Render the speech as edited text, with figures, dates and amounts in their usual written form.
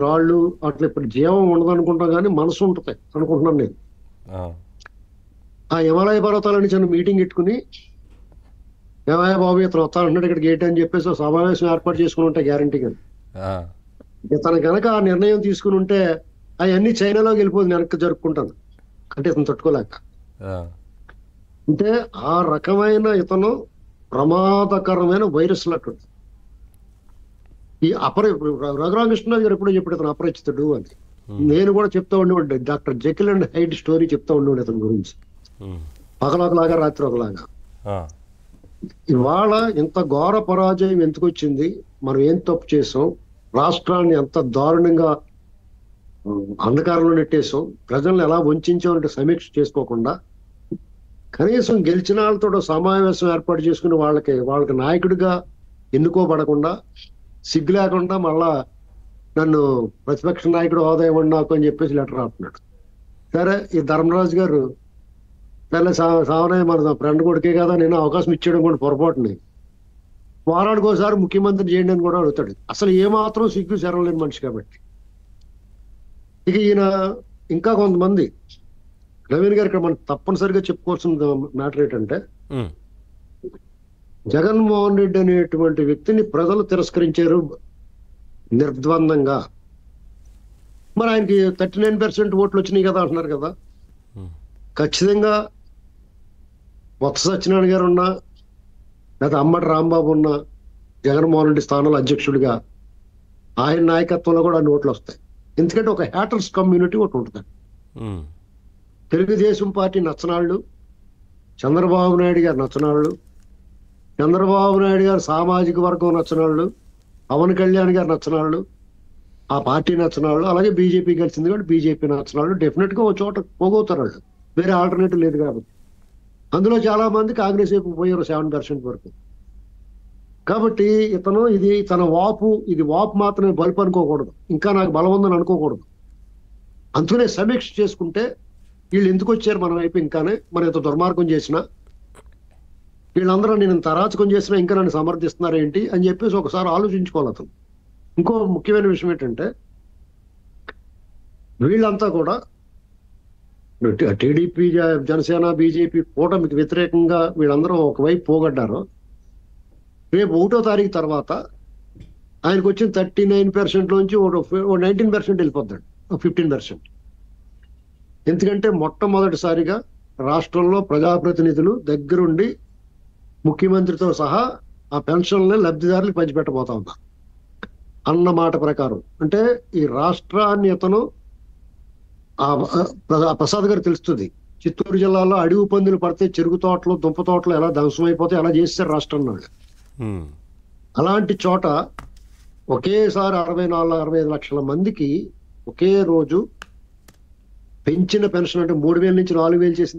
రాళ్ళు అట్లా ఇప్పుడు జీవం ఉండదు అనుకుంటాం కానీ మనసు ఉంటుంది అనుకుంటున్నాను నేను. ఆ, ఆ హిమాలయ పర్వతాలని చిన్న మీటింగ్ పెట్టుకుని ఏమయ్య బాబు ఇతను వస్తానంటున్నాడు ఇక్కడ గేట్ అని చెప్పేసి ఒక సమావేశం ఏర్పాటు చేసుకుని ఉంటే గ్యారంటీగా ఆ, ఇతను కనుక ఆ నిర్ణయం తీసుకుని ఉంటే అవన్నీ చైనాలోకి వెళ్ళిపోతుంది వెనక్కి జరుపుకుంటాను అంటే ఇతను తట్టుకోలేక. ఆ, అంటే ఆ రకమైన ఇతను ప్రమాదకరమైన వైరస్ లాంటి ఈ రఘురామకృష్ణ గారు ఎప్పుడో చెప్పాడు ఇతను అపరిచితుడు అని. నేను కూడా చెప్తా ఉండేవాడు డాక్టర్ జెకిల్ అండ్ హైడ్ స్టోరీ చెప్తా ఉండేవాడు ఇతని గురించి. ఉమ్, పగలు ఒకలాగా రాత్రి ఒకలాగా. ఆ, ఇవాళ ఇంత ఘోర పరాజయం ఎందుకు వచ్చింది, మనం ఏం తప్పు చేసాం, రాష్ట్రాన్ని ఎంత దారుణంగా అంధకారంలో నెట్టేసాం, ప్రజల్ని ఎలా వంచామంటే సమీక్ష చేసుకోకుండా కనీసం గెలిచిన వాళ్ళతో సమావేశం ఏర్పాటు చేసుకుని వాళ్ళకి నాయకుడిగా ఎన్నుకోబడకుండా సిగ్గు లేకుండా మళ్ళా నన్ను ప్రతిపక్ష నాయకుడు హోదా ఇవ్వండి నాకు అని చెప్పేసి లెటర్ రాస్తున్నాడు. సరే ఈ ధర్మరాజు గారు సరే సావనే మన ఫ్రెండ్ కొడుకే కదా, నేను అవకాశం ఇచ్చేయడం కూడా పొరపాటుని వారానికోసారి ముఖ్యమంత్రి చేయండి అని కూడా అడుగుతాడు. అసలు ఏమాత్రం సిగ్గు శరవలేని మనిషి కాబట్టి. ఇక ఈయన ఇంకా కొంతమంది నవీన్ గారు ఇక్కడ మనం తప్పనిసరిగా చెప్పుకోవాల్సిన మ్యాటర్ ఏంటంటే ఉమ్, జగన్మోహన్ రెడ్డి అనేటువంటి వ్యక్తిని ప్రజలు తిరస్కరించారు నిర్ద్వందంగా. మరి ఆయనకి 39% ఓట్లు వచ్చినాయి కదా అంటున్నారు కదా. ఉమ్, ఖచ్చితంగా బొత్స సత్యనారాయణ గారు ఉన్నా లేదా అమ్మటి రాంబాబు ఉన్నా జగన్మోహన్ రెడ్డి స్థానంలో అధ్యక్షుడిగా ఆయన నాయకత్వంలో కూడా అన్ని ఓట్లు వస్తాయి. ఎందుకంటే ఒక హ్యాటర్స్ కమ్యూనిటీ ఒకటి ఉంటుంది. ఉమ్, తెలుగుదేశం పార్టీ నచ్చనాళ్ళు, చంద్రబాబు నాయుడు గారు నచ్చనాళ్ళు, చంద్రబాబు నాయుడు గారు సామాజిక వర్గం నచ్చనాళ్ళు, పవన్ కళ్యాణ్ గారు నచ్చనాళ్ళు, ఆ పార్టీ నచ్చనాళ్ళు, అలాగే బీజేపీ కలిసింది కాబట్టి బీజేపీ నచ్చనాళ్ళు డెఫినెట్ గా ఒక చోట పోగవుతారు వాళ్ళు. వేరే ఆల్టర్నేటివ్ లేదు కాబట్టి. అందులో చాలా మంది కాంగ్రెస్ వైపు పోయారు 7% వరకు. కాబట్టి ఇతను ఇది తన వాపు, ఇది వాపు మాత్రమే బలుపు అనుకోకూడదు, ఇంకా నాకు బలం ఉందని అనుకోకూడదు. అందుకనే సమీక్ష చేసుకుంటే వీళ్ళు ఎందుకు వచ్చారు మన వైపు, ఇంకానే మనం ఇంత దుర్మార్గం చేసినా వీళ్ళందరూ నేను ఇంత అరాచకం చేసినా ఇంకా నన్ను సమర్థిస్తున్నారు ఏంటి అని చెప్పేసి ఒకసారి ఆలోచించుకోవాలి అతను. ఇంకో ముఖ్యమైన విషయం ఏంటంటే వీళ్ళంతా కూడా టీడీపీ, జనసేన, బీజేపీ కూటమికి వ్యతిరేకంగా వీళ్ళందరూ ఒకవైపు పోగొడ్డారు. రేపు 1వ తారీఖు తర్వాత ఆయనకు వచ్చిన 39% నుంచి 19% వెళ్ళిపోతాడు, 15%. ఎందుకంటే మొట్టమొదటిసారిగా రాష్ట్రంలో ప్రజాప్రతినిధులు దగ్గరుండి ముఖ్యమంత్రితో సహా ఆ పెన్షన్లని లబ్ధిదారులకు పంచిపెట్టబోతా ఉన్నారు అన్న మాట ప్రకారం. అంటే ఈ రాష్ట్రాన్ని అతను ప్రసాద్ గారు తెలుస్తుంది, చిత్తూరు జిల్లాలో అడవి పందులు పడితే చెరుకు తోటలు, దుంప తోటలు ఎలా ధ్వంసమైపోతాయి అలా చేస్తారు రాష్ట్రం వాళ్ళు. ఉమ్, అలాంటి చోట ఒకేసారి 64-65 లక్షల మందికి ఒకే రోజు పెంచిన పెన్షన్ అంటే 3,000 నుంచి 4,000 చేసింది.